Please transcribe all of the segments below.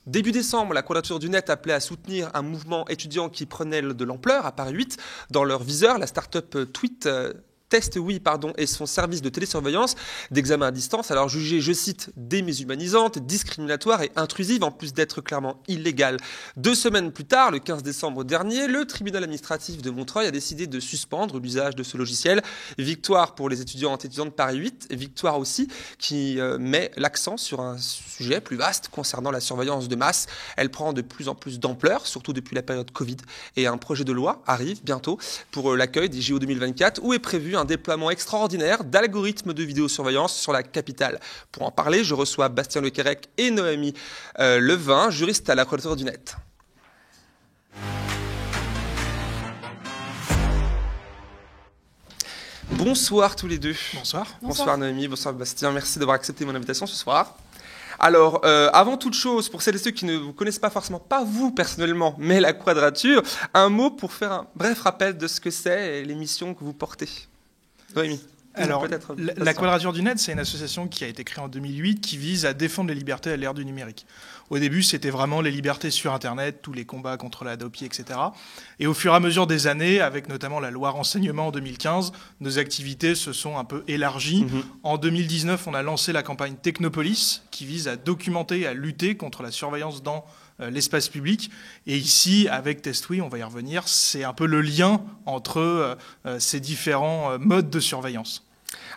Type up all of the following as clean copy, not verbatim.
Début décembre, la Quadrature du Net appelait à soutenir un mouvement étudiant qui prenait de l'ampleur à Paris 8. Dans leur viseur, la start-up Tweet TestWi et son service de télésurveillance d'examen à distance, alors jugée, je cite, déshumanisante, discriminatoire et intrusive, en plus d'être clairement illégale. 2 semaines plus tard, le 15 décembre dernier, le tribunal administratif de Montreuil a décidé de suspendre l'usage de ce logiciel. Victoire pour les étudiantes et étudiants de Paris 8, victoire aussi qui met l'accent sur un sujet plus vaste concernant la surveillance de masse. Elle prend de plus en plus d'ampleur, surtout depuis la période Covid, et un projet de loi arrive bientôt pour l'accueil des JO 2024, où est prévu un déploiement extraordinaire d'algorithmes de vidéosurveillance sur la capitale. Pour en parler, je reçois Bastien Lequerec et Noémie Levin, juristes à la Quadrature du Net. Bonsoir tous les deux. Bonsoir. Bonsoir Noémie, bonsoir Bastien, merci d'avoir accepté mon invitation ce soir. Alors, avant toute chose, pour celles et ceux qui ne vous connaissent pas forcément, pas vous personnellement, mais la Quadrature, un mot pour faire un bref rappel de ce que c'est et les missions que vous portez. Noémie. Alors, la Quadrature du Net, c'est une association qui a été créée en 2008 qui vise à défendre les libertés à l'ère du numérique. Au début, c'était vraiment les libertés sur Internet, tous les combats contre la Hadopi, etc. Et au fur et à mesure des années, avec notamment la loi renseignement en 2015, nos activités se sont un peu élargies. En 2019, on a lancé la campagne Technopolis, qui vise à documenter et à lutter contre la surveillance dans l'espace public. Et ici, avec TestWi, on va y revenir, c'est un peu le lien entre ces différents modes de surveillance.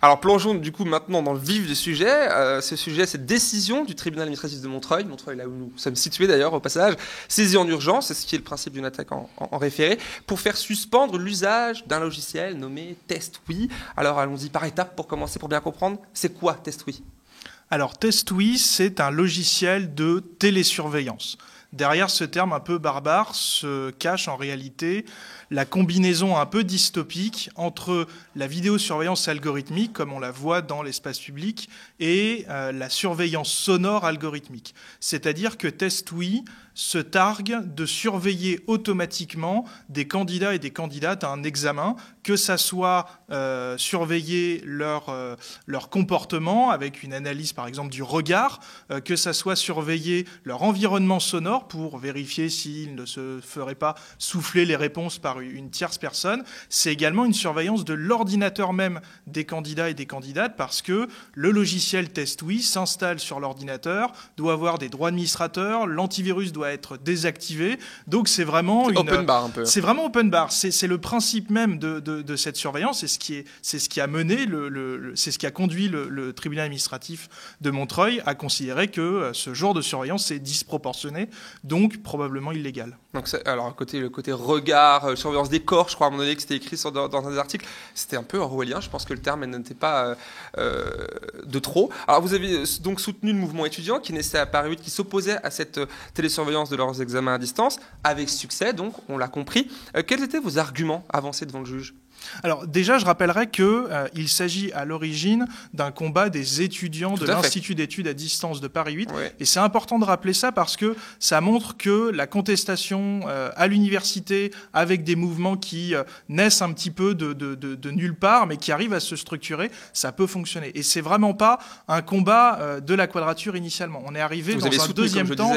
Alors plongeons du coup maintenant dans le vif du sujet. Ce sujet, cette décision du tribunal administratif de Montreuil, là où nous sommes situés d'ailleurs au passage, saisie en urgence, c'est ce qui est le principe d'une attaque en référé, pour faire suspendre l'usage d'un logiciel nommé TestWi. Alors allons-y par étapes pour commencer, pour bien comprendre. C'est quoi TestWi ? Alors TestWi, c'est un logiciel de télésurveillance. Derrière ce terme un peu barbare se cache en réalité la combinaison un peu dystopique entre la vidéosurveillance algorithmique, comme on la voit dans l'espace public, et la surveillance sonore algorithmique. C'est-à-dire que TestWi se targue de surveiller automatiquement des candidats et des candidates à un examen, que ça soit surveiller leur comportement avec une analyse par exemple du regard, que ça soit surveiller leur environnement sonore pour vérifier s'ils ne se feraient pas souffler les réponses par une tierce personne. C'est également une surveillance de l'ordinateur même des candidats et des candidates, parce que le logiciel TestWi s'installe sur l'ordinateur, doit avoir des droits administrateurs, l'antivirus doit être désactivé. Donc c'est vraiment open bar un peu. C'est vraiment open bar. C'est le principe même de cette surveillance. C'est ce qui a mené c'est ce qui a conduit le tribunal administratif de Montreuil à considérer que ce genre de surveillance est disproportionné, donc probablement illégal. Donc alors le côté regard, surveillance des corps, je crois à un moment donné que c'était écrit dans un des articles, c'était un peu orwellien. Je pense que le terme n'était pas de trop. Alors vous avez donc soutenu le mouvement étudiant qui naissait à Paris 8, qui s'opposait à cette télésurveillance de leurs examens à distance, avec succès donc, on l'a compris. Quels étaient vos arguments avancés devant le juge ? Alors déjà, je rappellerai qu'il s'agit à l'origine d'un combat des étudiants de l'Institut d'études à distance de Paris 8. Ouais. Et c'est important de rappeler ça parce que ça montre que la contestation à l'université, avec des mouvements qui naissent un petit peu de nulle part, mais qui arrivent à se structurer, ça peut fonctionner. Et c'est vraiment pas un combat de la Quadrature initialement. On est arrivé dans un deuxième temps.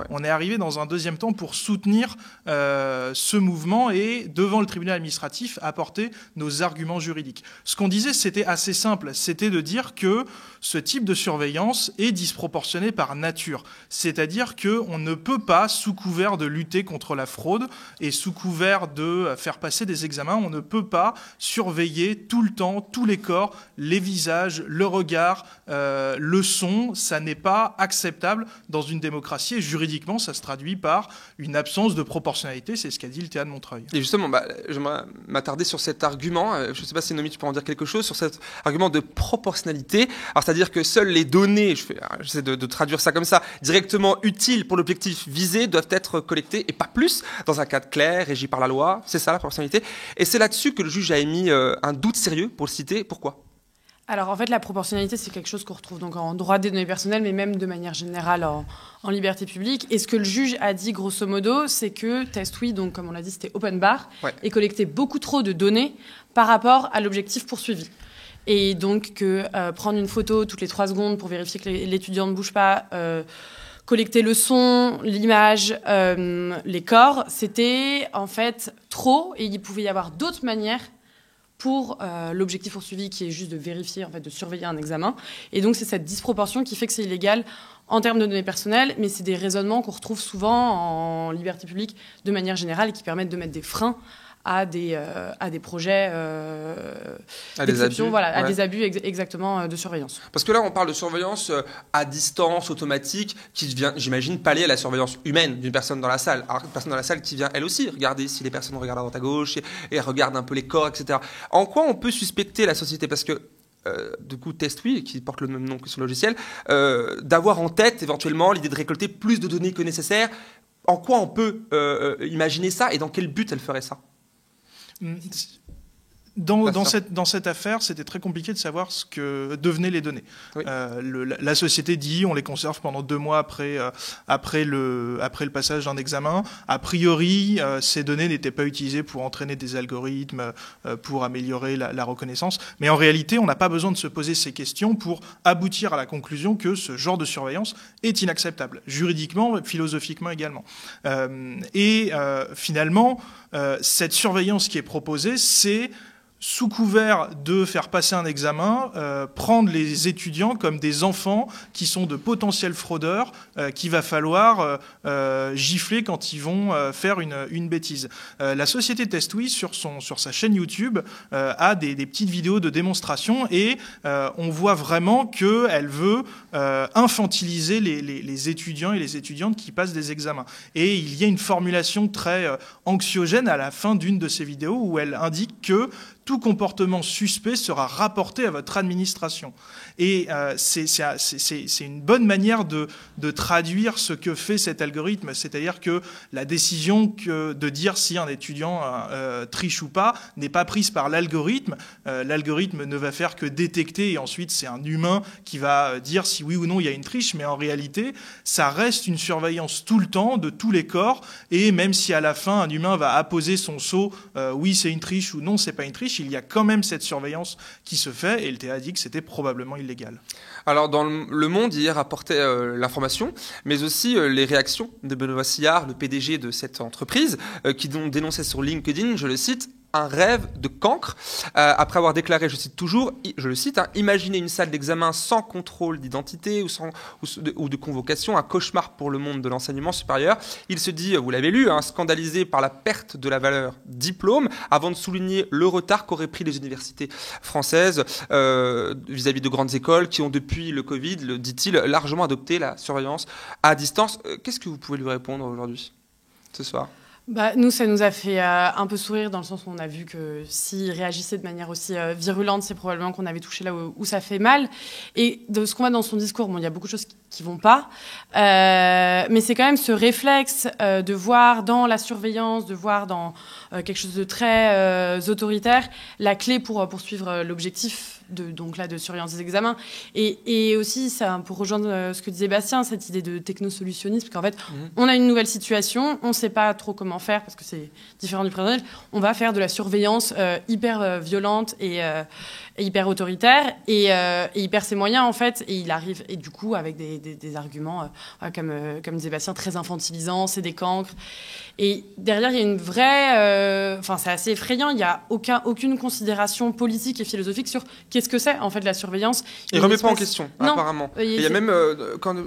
On est arrivé dans un deuxième temps pour soutenir ce mouvement et devant le tribunal administratif apporter nos arguments juridiques. Ce qu'on disait, c'était assez simple, c'était de dire que ce type de surveillance est disproportionné par nature. C'est-à-dire qu'on ne peut pas, sous couvert de lutter contre la fraude et sous couvert de faire passer des examens, on ne peut pas surveiller tout le temps, tous les corps, les visages, le regard, le son. Ça n'est pas acceptable dans une démocratie et juridiquement, ça se traduit par une absence de proportionnalité, c'est ce qu'a dit le TA de Montreuil. Et justement, j'aimerais m'attarder sur cet argument, je ne sais pas si Noémie tu peux en dire quelque chose, sur cet argument de proportionnalité. Alors c'est-à-dire que seules les données, j'essaie de traduire ça comme ça, directement utiles pour l'objectif visé doivent être collectées et pas plus, dans un cadre clair, régi par la loi. C'est ça la proportionnalité. Et c'est là-dessus que le juge a émis un doute sérieux, pour le citer. Pourquoi ? Alors en fait, la proportionnalité, c'est quelque chose qu'on retrouve donc en droit des données personnelles, mais même de manière générale en liberté publique. Et ce que le juge a dit, grosso modo, c'est que TestWi, donc comme on l'a dit, c'était open bar, et collectait beaucoup trop de données par rapport à l'objectif poursuivi. Et donc que prendre une photo toutes les 3 secondes pour vérifier que l'étudiant ne bouge pas, collecter le son, l'image, les corps, c'était en fait trop, et il pouvait y avoir d'autres manières pour l'objectif poursuivi, qui est juste de vérifier, en fait, de surveiller un examen. Et donc c'est cette disproportion qui fait que c'est illégal en termes de données personnelles, mais c'est des raisonnements qu'on retrouve souvent en liberté publique de manière générale et qui permettent de mettre des freins à des projets d'exception, à des abus exactement de surveillance. Parce que là, on parle de surveillance à distance, automatique, qui vient, j'imagine, pallier à la surveillance humaine d'une personne dans la salle. Alors, une personne dans la salle qui vient, elle aussi, regarder si les personnes regardent à droite à gauche et regarde un peu les corps, etc. En quoi on peut suspecter la société ? Parce que du coup, TestWi, qui porte le même nom que son logiciel, d'avoir en tête éventuellement l'idée de récolter plus de données que nécessaire. En quoi on peut imaginer ça et dans quel but elle ferait ça ? Dans cette affaire, c'était très compliqué de savoir ce que devenaient les données. Oui. La société dit on les conserve pendant 2 mois après le passage d'un examen. A priori, ces données n'étaient pas utilisées pour entraîner des algorithmes, pour améliorer la reconnaissance. Mais en réalité, on n'a pas besoin de se poser ces questions pour aboutir à la conclusion que ce genre de surveillance est inacceptable, juridiquement, philosophiquement également. Finalement, cette surveillance qui est proposée, c'est sous couvert de faire passer un examen, prendre les étudiants comme des enfants qui sont de potentiels fraudeurs qu'il va falloir gifler quand ils vont faire une bêtise. La société TestWi, sur sa chaîne YouTube, a des petites vidéos de démonstration et on voit vraiment qu'elle veut infantiliser les étudiants et les étudiantes qui passent des examens. Et il y a une formulation très anxiogène à la fin d'une de ces vidéos où elle indique que tout comportement suspect sera rapporté à votre administration. Et c'est une bonne manière de traduire ce que fait cet algorithme, c'est-à-dire que la décision de dire si un étudiant triche ou pas n'est pas prise par l'algorithme. L'algorithme ne va faire que détecter et ensuite c'est un humain qui va dire si oui ou non il y a une triche, mais en réalité ça reste une surveillance tout le temps de tous les corps et même si à la fin un humain va apposer son sceau oui c'est une triche ou non c'est pas une triche, il y a quand même cette surveillance qui se fait et le TA a dit que c'était probablement illégal. Alors dans Le Monde hier rapportait l'information, mais aussi les réactions de Benoît Sillard, le PDG de cette entreprise, qui dénonçait sur LinkedIn, je le cite, un rêve de cancre, après avoir déclaré, je cite toujours, je le cite, imaginer une salle d'examen sans contrôle d'identité ou de convocation, un cauchemar pour le monde de l'enseignement supérieur. Il se dit, vous l'avez lu, scandalisé par la perte de la valeur diplôme, avant de souligner le retard qu'auraient pris les universités françaises vis-à-vis de grandes écoles qui ont depuis le Covid, dit-il, largement adopté la surveillance à distance. Qu'est-ce que vous pouvez lui répondre aujourd'hui, ce soir ? Nous, ça nous a fait un peu sourire dans le sens où on a vu que s'il réagissait de manière aussi virulente, c'est probablement qu'on avait touché là où ça fait mal. Et de ce qu'on voit dans son discours, il y a beaucoup de choses qui vont pas, mais c'est quand même ce réflexe de voir dans la surveillance, de voir dans quelque chose de très autoritaire, la clé pour poursuivre l'objectif de surveillance des examens. Et aussi, ça, pour rejoindre ce que disait Bastien, cette idée de technosolutionnisme, parce qu'en fait, on a une nouvelle situation, on ne sait pas trop comment faire, parce que c'est différent du présent, on va faire de la surveillance hyper violente et hyper autoritaire, et il perd ses moyens, en fait, et il arrive, et du coup, avec des arguments, comme disait Bastien, très infantilisants, c'est des cancres. Et derrière, il y a une vraie... c'est assez effrayant, il n'y a aucune considération politique et philosophique sur qu'est-ce que c'est, en fait, la surveillance. Il ne remet pas en question, apparemment. Il y a même,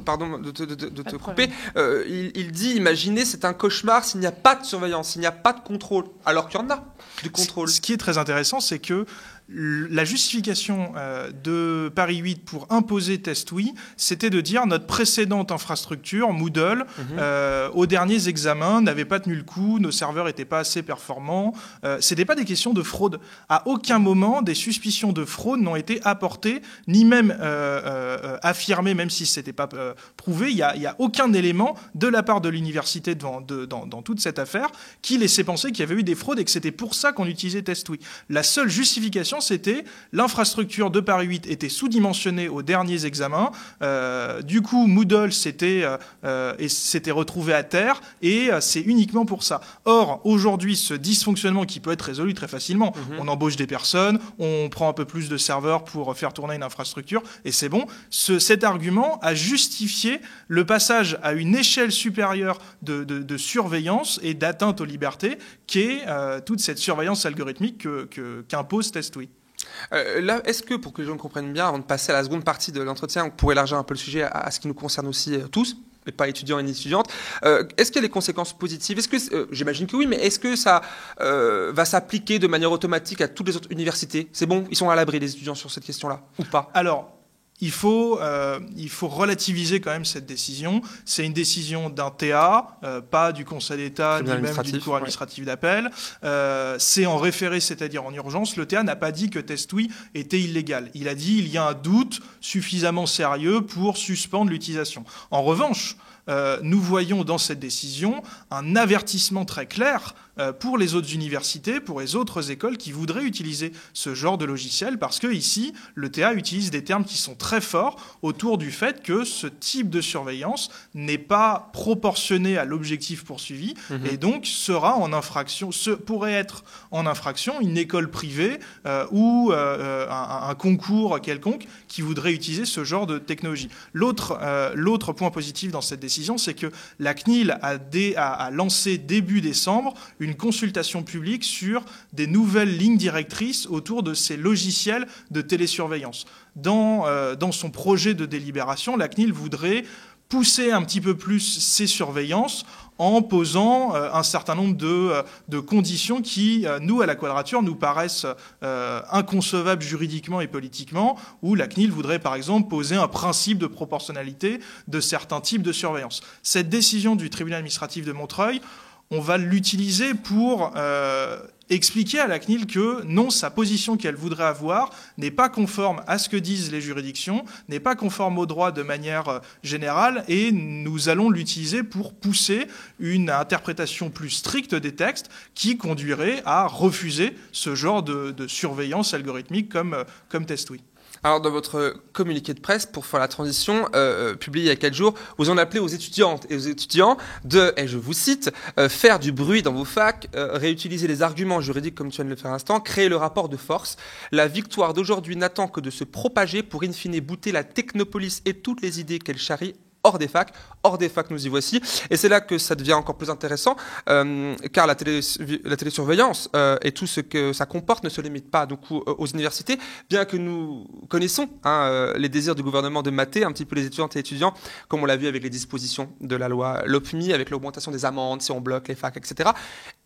pardon de te couper, il dit, imaginez, c'est un cauchemar s'il n'y a pas de surveillance, s'il n'y a pas de contrôle, alors qu'il y en a du contrôle. Ce qui est très intéressant, c'est que la justification de Paris 8 pour imposer TestWi, c'était de dire notre précédente infrastructure, Moodle, aux derniers examens, n'avait pas tenu le coup, nos serveurs n'étaient pas assez performants. C'était pas des questions de fraude. À aucun moment, des suspicions de fraude n'ont été apportées, ni même affirmées, même si c'était pas prouvé. Il y a aucun élément de la part de l'université dans toute cette affaire qui laissait penser qu'il y avait eu des fraudes et que c'était pour ça qu'on utilisait TestWi. La seule justification, situation, c'était l'infrastructure de Paris 8 était sous-dimensionnée aux derniers examens. Du coup, Moodle s'était retrouvé à terre et c'est uniquement pour ça. Or, aujourd'hui, ce dysfonctionnement qui peut être résolu très facilement, on embauche des personnes, on prend un peu plus de serveurs pour faire tourner une infrastructure et c'est bon. Cet argument a justifié le passage à une échelle supérieure de surveillance et d'atteinte aux libertés qu'est toute cette surveillance algorithmique qu'impose TestWhi. Là, est-ce que, pour que les gens comprennent bien, avant de passer à la seconde partie de l'entretien, pour élargir un peu le sujet à ce qui nous concerne aussi tous, mais pas étudiants et étudiantes, est-ce qu'il y a des conséquences positives ? J'imagine que oui, mais est-ce que ça va s'appliquer de manière automatique à toutes les autres universités ? C'est bon, ils sont à l'abri, les étudiants, sur cette question-là, ou pas ? Alors, il faut relativiser quand même cette décision. C'est une décision d'un TA, pas du Conseil d'État, ni même d'une cour administrative d'appel. C'est en référé, c'est-à-dire en urgence. Le TA n'a pas dit que TestWhi était illégal. Il a dit qu'il y a un doute suffisamment sérieux pour suspendre l'utilisation. En revanche, nous voyons dans cette décision un avertissement très clair pour les autres universités, pour les autres écoles qui voudraient utiliser ce genre de logiciel, parce que ici, le TA utilise des termes qui sont très forts autour du fait que ce type de surveillance n'est pas proportionné à l'objectif poursuivi, et donc pourrait être en infraction une école privée ou un concours quelconque qui voudrait utiliser ce genre de technologie. L'autre point positif dans cette décision, c'est que la CNIL a lancé début décembre une consultation publique sur des nouvelles lignes directrices autour de ces logiciels de télésurveillance. Dans son projet de délibération, la CNIL voudrait pousser un petit peu plus ces surveillances en posant un certain nombre de conditions qui, nous, à la Quadrature, nous paraissent inconcevables juridiquement et politiquement, où la CNIL voudrait, par exemple, poser un principe de proportionnalité de certains types de surveillance. Cette décision du tribunal administratif de Montreuil, on va l'utiliser pour expliquer à la CNIL que non, sa position qu'elle voudrait avoir n'est pas conforme à ce que disent les juridictions, n'est pas conforme au droit de manière générale, et nous allons l'utiliser pour pousser une interprétation plus stricte des textes qui conduirait à refuser ce genre de surveillance algorithmique comme TestWhi. Alors, dans votre communiqué de presse, pour faire la transition, publié il y a 4 jours, vous en appelez aux étudiantes et aux étudiants de, et je vous cite, faire du bruit dans vos facs, réutiliser les arguments juridiques comme tu viens de le faire à l'instant, créer le rapport de force. La victoire d'aujourd'hui n'attend que de se propager pour in fine bouter la technopolis et toutes les idées qu'elle charrie hors des facs. Hors des facs, nous y voici. Et c'est là que ça devient encore plus intéressant, car la télésurveillance et tout ce que ça comporte ne se limite pas donc, aux universités, bien que nous connaissons les désirs du gouvernement de mater un petit peu les étudiantes et étudiants, comme on l'a vu avec les dispositions de la loi LOPMI, avec l'augmentation des amendes, si on bloque les facs, etc.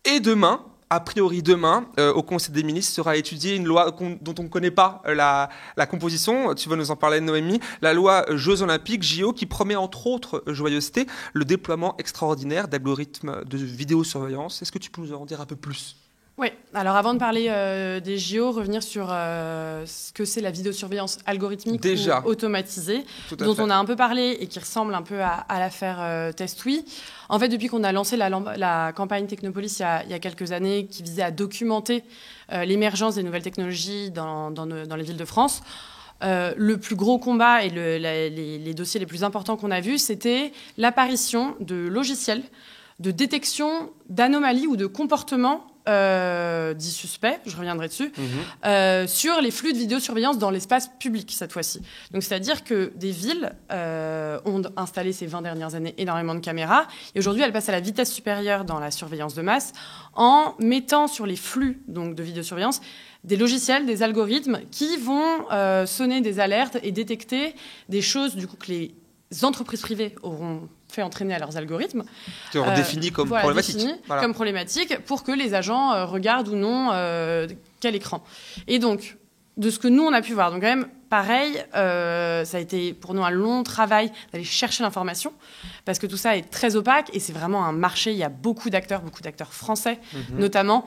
Et demain, a priori demain, au Conseil des ministres, sera étudiée une loi dont on ne connaît pas la composition. Tu vas nous en parler, Noémie. La loi Jeux Olympiques, JO, qui promet entre autres joyeuseté le déploiement extraordinaire d'algorithmes de vidéosurveillance. Est-ce que tu peux nous en dire un peu plus ? Oui, alors avant de parler des JO, revenir sur ce que c'est la vidéosurveillance algorithmique ou automatisée, dont on a un peu parlé et qui ressemble un peu à l'affaire TestWhi. En fait, depuis qu'on a lancé la campagne Technopolis il y a quelques années, qui visait à documenter l'émergence des nouvelles technologies dans les villes de France, le plus gros combat et les dossiers les plus importants qu'on a vus, c'était l'apparition de logiciels de détection d'anomalies ou de comportements dits suspects, je reviendrai dessus, sur les flux de vidéosurveillance dans l'espace public cette fois-ci. Donc c'est-à-dire que des villes ont installé ces 20 dernières années énormément de caméras et aujourd'hui elles passent à la vitesse supérieure dans la surveillance de masse en mettant sur les flux donc, de vidéosurveillance des logiciels, des algorithmes qui vont sonner des alertes et détecter des choses du coup, que les entreprises privées auront fait entraîner à leurs algorithmes. Qui auront défini comme problématique. Comme problématique pour que les agents regardent ou non quel écran. Et donc, de ce que nous, on a pu voir, donc quand même, pareil, ça a été pour nous un long travail d'aller chercher l'information, parce que tout ça est très opaque et c'est vraiment un marché. Il y a beaucoup d'acteurs français notamment,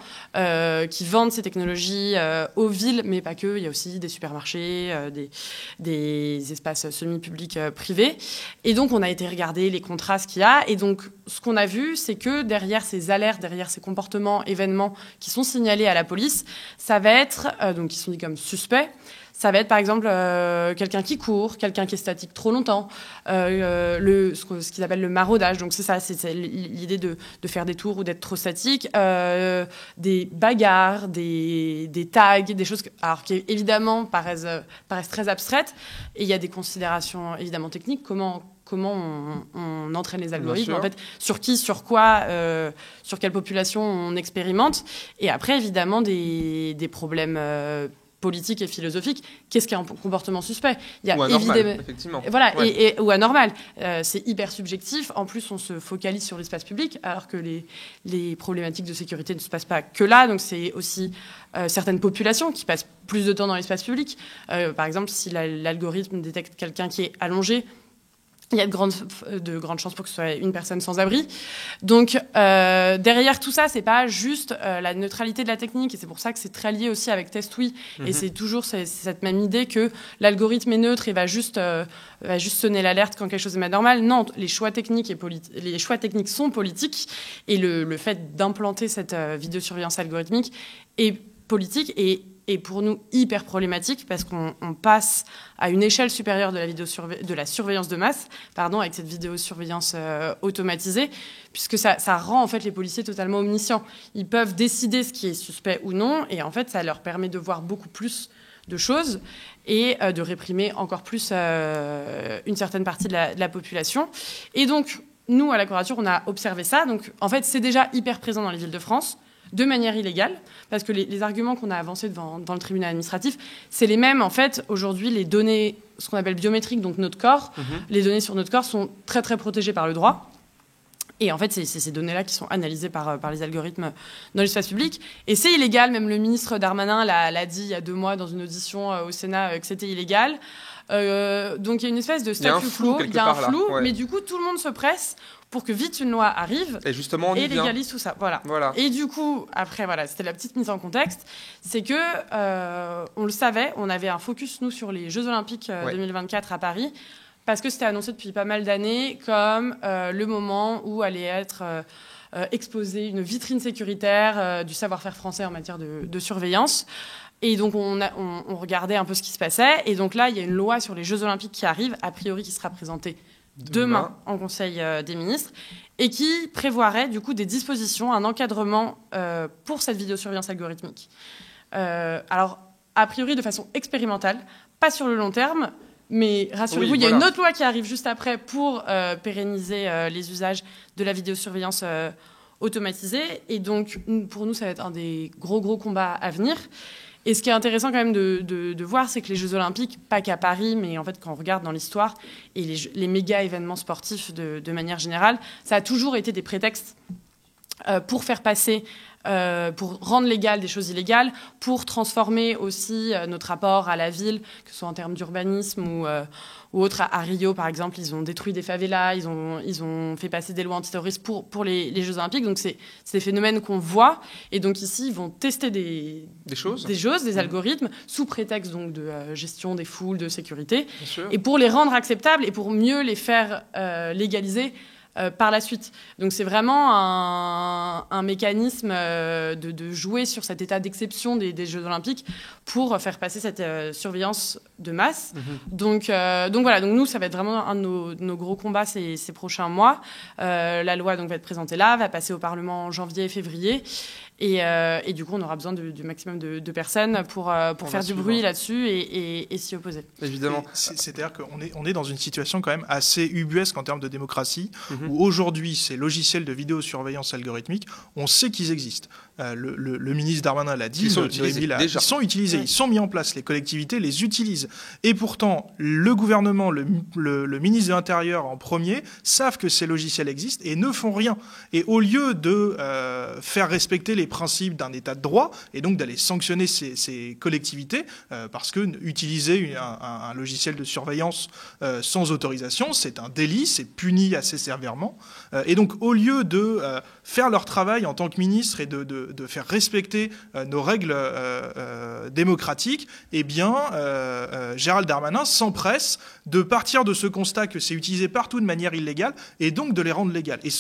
qui vendent ces technologies aux villes, mais pas que. Il y a aussi des supermarchés, des espaces semi-publics privés. Et donc, on a été regarder les contrastes qu'il y a. Et donc, ce qu'on a vu, c'est que derrière ces alertes, derrière ces comportements, événements qui sont signalés à la police, ça va être, donc qui sont dit comme suspects, ça va être par exemple quelqu'un qui court, quelqu'un qui est statique trop longtemps, ce qu'ils appellent le maraudage. Donc c'est ça, c'est l'idée de faire des tours ou d'être trop statique, des bagarres, des tags, des choses alors qui évidemment paraissent très abstraites. Et il y a des considérations évidemment techniques. Comment on entraîne les algorithmes, en fait, sur qui, sur quoi, sur quelle population on expérimente. Et après, évidemment, des problèmes politique et philosophique. Qu'est-ce qu'un comportement suspect? Il y a ou anormal, effectivement. Voilà, ouais. Ou anormal. C'est hyper subjectif. En plus, on se focalise sur l'espace public, alors que les problématiques de sécurité ne se passent pas que là. Donc, c'est aussi certaines populations qui passent plus de temps dans l'espace public. Par exemple, si l'algorithme détecte quelqu'un qui est allongé, il y a de grandes chances pour que ce soit une personne sans abri. Donc, derrière tout ça, c'est pas juste la neutralité de la technique. Et c'est pour ça que c'est très lié aussi avec TestWe. Et c'est toujours cette même idée que l'algorithme est neutre et va juste sonner l'alerte quand quelque chose est pas normal. Non, les choix techniques sont politiques. Et le fait d'implanter cette vidéosurveillance algorithmique est politique et pour nous hyper problématique parce qu'on passe à une échelle supérieure de la surveillance de masse, avec cette vidéosurveillance automatisée, puisque ça rend en fait les policiers totalement omniscients. Ils peuvent décider ce qui est suspect ou non, et en fait ça leur permet de voir beaucoup plus de choses et de réprimer encore plus une certaine partie de la population. Et donc nous à la Quadrature on a observé ça. Donc en fait c'est déjà hyper présent dans les villes de France, de manière illégale, parce que les arguments qu'on a avancés devant le tribunal administratif, c'est les mêmes. En fait, aujourd'hui, les données, ce qu'on appelle biométriques, donc notre corps, les données sur notre corps sont très, très protégées par le droit. Et en fait, c'est ces données-là qui sont analysées par les algorithmes dans l'espace public. Et c'est illégal. Même le ministre Darmanin l'a dit il y a 2 mois dans une audition au Sénat que c'était illégal. Donc il y a une espèce de statut flou. Il y a un flou, ouais. Mais du coup, tout le monde se presse pour que vite une loi arrive et légalise tout ça. Voilà. Et du coup, après, c'était la petite mise en contexte. C'est que, on le savait, on avait un focus, nous, sur les Jeux Olympiques 2024 à Paris, parce que c'était annoncé depuis pas mal d'années comme le moment où allait être exposée une vitrine sécuritaire du savoir-faire français en matière de surveillance. Et donc, on regardait un peu ce qui se passait. Et donc là, il y a une loi sur les Jeux Olympiques qui arrive, a priori qui sera présentée demain en Conseil des ministres, et qui prévoirait du coup des dispositions, un encadrement pour cette vidéosurveillance algorithmique. Alors, a priori de façon expérimentale, pas sur le long terme, mais rassurez-vous, il y a une autre loi qui arrive juste après pour pérenniser les usages de la vidéosurveillance automatisée. Et donc, pour nous, ça va être un des gros combats à venir. Et ce qui est intéressant quand même de voir, c'est que les Jeux Olympiques, pas qu'à Paris, mais en fait quand on regarde dans l'histoire, et les méga événements sportifs de manière générale, ça a toujours été des prétextes pour faire passer, pour rendre légales des choses illégales, pour transformer aussi notre rapport à la ville, que ce soit en termes d'urbanisme ou autre. À Rio, par exemple, ils ont détruit des favelas, ils ont fait passer des lois antiterroristes pour les Jeux Olympiques. Donc, c'est des phénomènes qu'on voit. Et donc, ici, ils vont tester des algorithmes, sous prétexte donc, de gestion des foules, de sécurité. Et pour les rendre acceptables et pour mieux les faire légaliser par la suite. Donc c'est vraiment un mécanisme de jouer sur cet état d'exception des Jeux Olympiques pour faire passer cette surveillance de masse. Donc voilà, donc nous ça va être vraiment un de nos gros combats ces prochains mois. La loi donc va être présentée là, va passer au Parlement en janvier et février. Et du coup, on aura besoin du maximum de personnes pour faire du bruit là-dessus et s'y opposer. Évidemment. C'est-à-dire qu'on est dans une situation quand même assez ubuesque en termes de démocratie, où aujourd'hui, ces logiciels de vidéosurveillance algorithmique, on sait qu'ils existent. Le ministre Darmanin l'a dit, ils sont utilisés, ils sont mis en place, les collectivités les utilisent. Et pourtant, le gouvernement, le ministre de l'Intérieur en premier, savent que ces logiciels existent et ne font rien. Et au lieu de faire respecter les principes d'un état de droit, et donc d'aller sanctionner ces collectivités, parce que utiliser un logiciel de surveillance sans autorisation, c'est un délit, c'est puni assez sévèrement. Et donc, au lieu de faire leur travail en tant que ministre et de faire respecter nos règles démocratiques, eh bien, Gérald Darmanin s'empresse de partir de ce constat que c'est utilisé partout de manière illégale et donc de les rendre légales. Et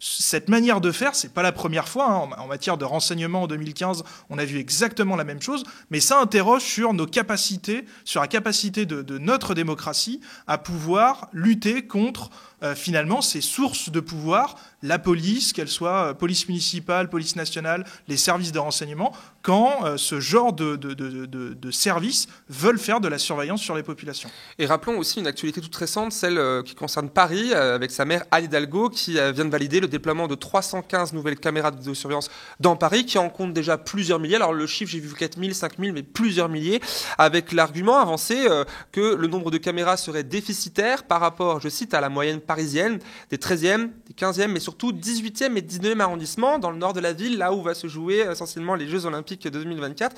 cette manière de faire, c'est pas la première fois. En matière de renseignement en 2015, on a vu exactement la même chose, mais ça interroge sur nos capacités, sur la capacité de notre démocratie à pouvoir lutter contre finalement ces sources de pouvoir, la police, qu'elle soit police municipale, police nationale, les services de renseignement, quand ce genre de services veulent faire de la surveillance sur les populations. Et rappelons aussi une actualité toute récente, celle qui concerne Paris, avec sa maire Anne Hidalgo, qui vient de valider le déploiement de 315 nouvelles caméras de vidéosurveillance dans Paris, qui en compte déjà plusieurs milliers. Alors le chiffre, j'ai vu 4000, 5000, mais plusieurs milliers, avec l'argument avancé que le nombre de caméras serait déficitaire par rapport, je cite, à la moyenne parisienne, des 13e, des 15e, mais surtout 18e et 19e arrondissements, dans le nord de la ville, là où va se jouer essentiellement les Jeux Olympiques de 2024,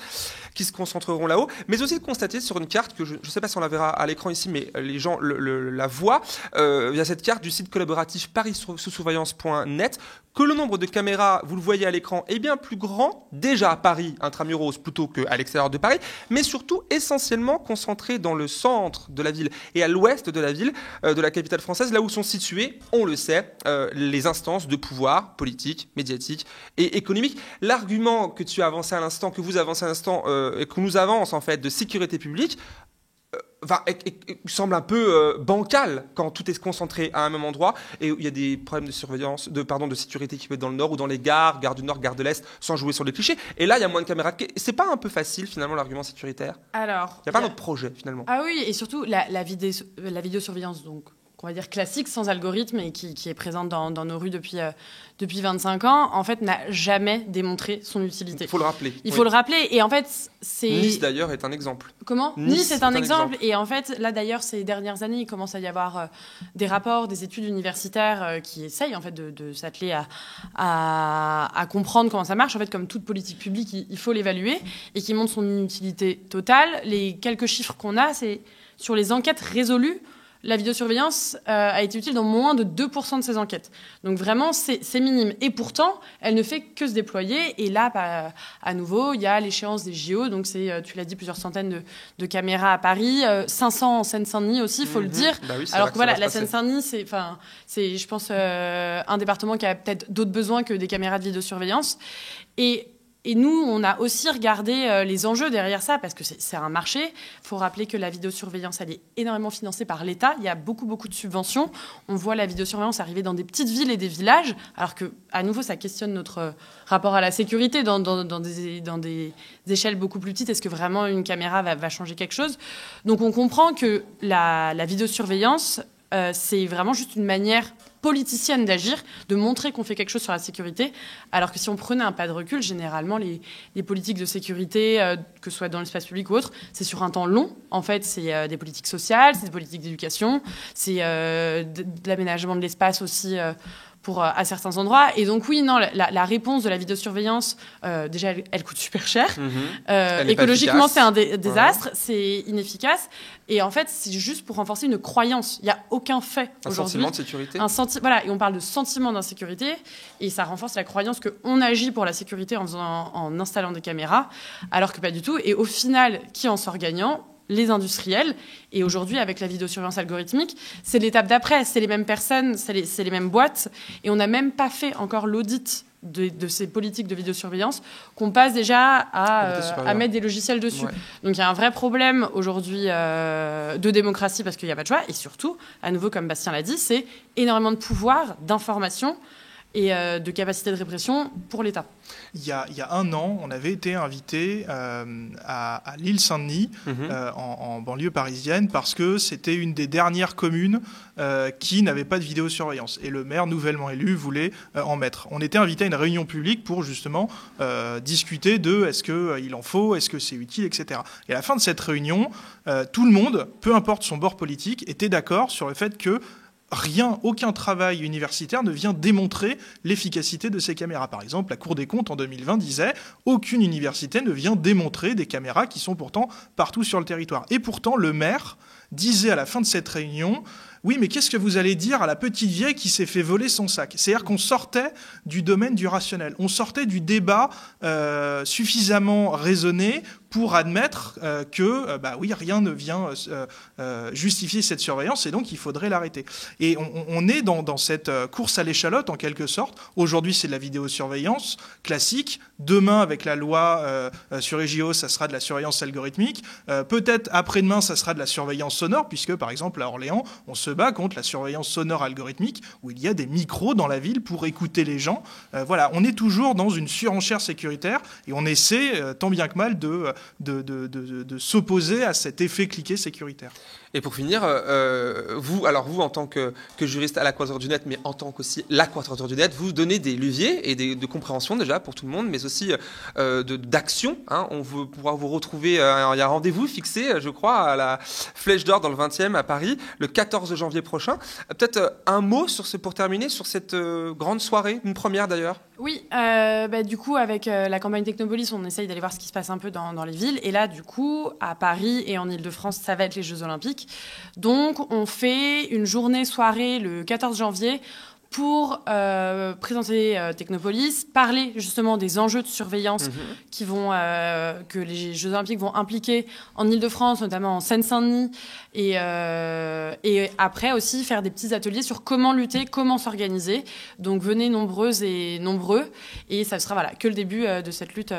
qui se concentreront là-haut. Mais aussi de constater sur une carte, que je ne sais pas si on la verra à l'écran ici, mais les gens la voient, via cette carte du site collaboratif paris-sous-surveillance.net, que le nombre de caméras, vous le voyez à l'écran, est bien plus grand, déjà à Paris, intramuros, plutôt qu'à l'extérieur de Paris, mais surtout essentiellement concentré dans le centre de la ville et à l'ouest de la ville, de la capitale française, là où sont situées, on le sait, les instances de pouvoir politique, médiatique et économique. L'argument que tu as avancé à l'instant, que vous avancez à l'instant, et que nous avance en fait, de sécurité publique, semble un peu bancal quand tout est concentré à un même endroit, et il y a des problèmes de surveillance, de sécurité qui peuvent être dans le nord ou dans les gares, gare du nord, gare de l'est, sans jouer sur les clichés. Et là, il y a moins de caméras. C'est pas un peu facile finalement l'argument sécuritaire? Alors, il n'y a pas d'autre projet finalement. Ah oui, et surtout la vidéosurveillance, donc on va dire classique, sans algorithme, et qui est présente dans nos rues depuis 25 ans, en fait, n'a jamais démontré son utilité. Il faut le rappeler. Il faut le rappeler. Et en fait, c'est... Nice, d'ailleurs, est un exemple. Comment ? Nice est un exemple. Et en fait, là, d'ailleurs, ces dernières années, il commence à y avoir des rapports, des études universitaires qui essayent, en fait, de s'atteler à comprendre comment ça marche. En fait, comme toute politique publique, il faut l'évaluer, et qui montre son inutilité totale. Les quelques chiffres qu'on a, c'est sur les enquêtes résolues, la vidéosurveillance a été utile dans moins de 2% de ces enquêtes. Donc vraiment, c'est minime. Et pourtant, elle ne fait que se déployer. Et là, à nouveau, il y a l'échéance des JO. Donc c'est, tu l'as dit, plusieurs centaines de caméras à Paris, 500 en Seine-Saint-Denis aussi, il faut le dire. Bah oui, alors que voilà, la Seine-Saint-Denis, c'est, je pense, un département qui a peut-être d'autres besoins que des caméras de vidéosurveillance. Et nous, on a aussi regardé les enjeux derrière ça, parce que c'est un marché. Il faut rappeler que la vidéosurveillance, elle est énormément financée par l'État. Il y a beaucoup de subventions. On voit la vidéosurveillance arriver dans des petites villes et des villages, alors que, à nouveau, ça questionne notre rapport à la sécurité dans des échelles beaucoup plus petites. Est-ce que vraiment une caméra va changer quelque chose ? Donc on comprend que la vidéosurveillance, c'est vraiment juste une manière politicienne d'agir, de montrer qu'on fait quelque chose sur la sécurité, alors que si on prenait un pas de recul, généralement, les politiques de sécurité, que ce soit dans l'espace public ou autre, c'est sur un temps long. En fait, c'est des politiques sociales, c'est des politiques d'éducation, c'est de l'aménagement de l'espace aussi à certains endroits. Et donc, oui, non, la réponse de la vidéosurveillance, déjà, elle coûte super cher. Écologiquement, c'est un désastre, c'est inefficace. Et en fait, c'est juste pour renforcer une croyance. Il n'y a aucun fait aujourd'hui. Un sentiment de sécurité. Voilà, et on parle de sentiment d'insécurité, et ça renforce la croyance qu'on agit pour la sécurité en installant des caméras, alors que pas du tout. Et au final, qui en sort gagnant ? Les industriels. Et aujourd'hui, avec la vidéosurveillance algorithmique, c'est l'étape d'après. C'est les mêmes personnes, c'est les mêmes boîtes. Et on n'a même pas fait encore l'audit de ces politiques de vidéosurveillance qu'on passe déjà à mettre des logiciels dessus. Ouais. Donc il y a un vrai problème aujourd'hui de démocratie, parce qu'il n'y a pas de choix. Et surtout, à nouveau, comme Bastien l'a dit, c'est énormément de pouvoir, d'information, et de capacité de répression pour l'État. Il y a 1 an, on avait été invité à l'île Saint-Denis, en banlieue parisienne, parce que c'était une des dernières communes qui n'avait pas de vidéosurveillance. Et le maire nouvellement élu voulait en mettre. On était invité à une réunion publique pour justement discuter de est-ce qu'il en faut, est-ce que c'est utile, etc. Et à la fin de cette réunion, tout le monde, peu importe son bord politique, était d'accord sur le fait que aucun travail universitaire ne vient démontrer l'efficacité de ces caméras. Par exemple, la Cour des comptes en 2020 disait « Aucune université ne vient démontrer des caméras qui sont pourtant partout sur le territoire ». Et pourtant, le maire disait à la fin de cette réunion « Oui, mais qu'est-ce que vous allez dire à la petite vieille qui s'est fait voler son sac ?» C'est-à-dire qu'on sortait du domaine du rationnel. On sortait du débat suffisamment raisonné pour admettre que, oui, rien ne vient justifier cette surveillance et donc il faudrait l'arrêter. Et on est dans cette course à l'échalote, en quelque sorte. Aujourd'hui, c'est de la vidéosurveillance classique. Demain, avec la loi sur EJO, ça sera de la surveillance algorithmique. Peut-être après-demain, ça sera de la surveillance sonore, puisque, par exemple, à Orléans, on se bat contre la surveillance sonore algorithmique, où il y a des micros dans la ville pour écouter les gens. Voilà, on est toujours dans une surenchère sécuritaire et on essaie, tant bien que mal, de s'opposer à cet effet cliquet sécuritaire. Et pour finir, vous en tant que juriste à la Quadrature du Net, mais en tant qu'aussi la Quadrature du Net, vous donnez des leviers et de compréhension déjà pour tout le monde, mais aussi d'action. On veut pouvoir vous retrouver, il y a un rendez-vous fixé, je crois, à la Flèche d'Or dans le 20e à Paris, le 14 janvier prochain. Peut-être un mot pour terminer sur cette grande soirée, une première d'ailleurs. Oui, du coup, avec la campagne Technopolis, on essaye d'aller voir ce qui se passe un peu dans les villes. Et là, du coup, à Paris et en Ile-de-France, ça va être les Jeux Olympiques. Donc, on fait une journée-soirée le 14 janvier pour présenter Technopolis, parler justement des enjeux de surveillance que les Jeux Olympiques vont impliquer en Ile-de-France, notamment en Seine-Saint-Denis, et après aussi faire des petits ateliers sur comment lutter, comment s'organiser. Donc venez nombreuses et nombreux, et ça sera que le début de cette lutte.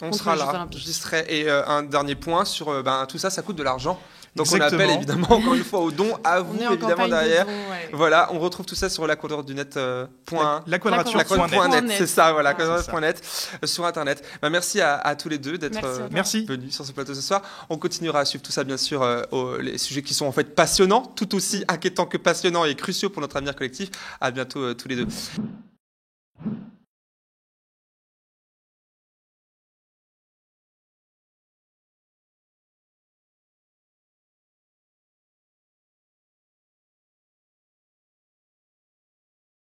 On sera là, j'y serai. Et un dernier point sur tout ça, ça coûte de l'argent. Donc Exactement. On appelle évidemment encore une fois aux dons, à vous évidemment derrière. De dons, ouais. Voilà, on retrouve tout ça sur laquadraturedunet. Laquadrature.net, c'est ça, voilà, laquadrature.net sur internet. Merci à tous les deux d'être venus sur ce plateau ce soir. On continuera à suivre tout ça bien sûr, les sujets qui sont en fait passionnants, tout aussi inquiétants que passionnants et cruciaux pour notre avenir collectif. À bientôt tous les deux.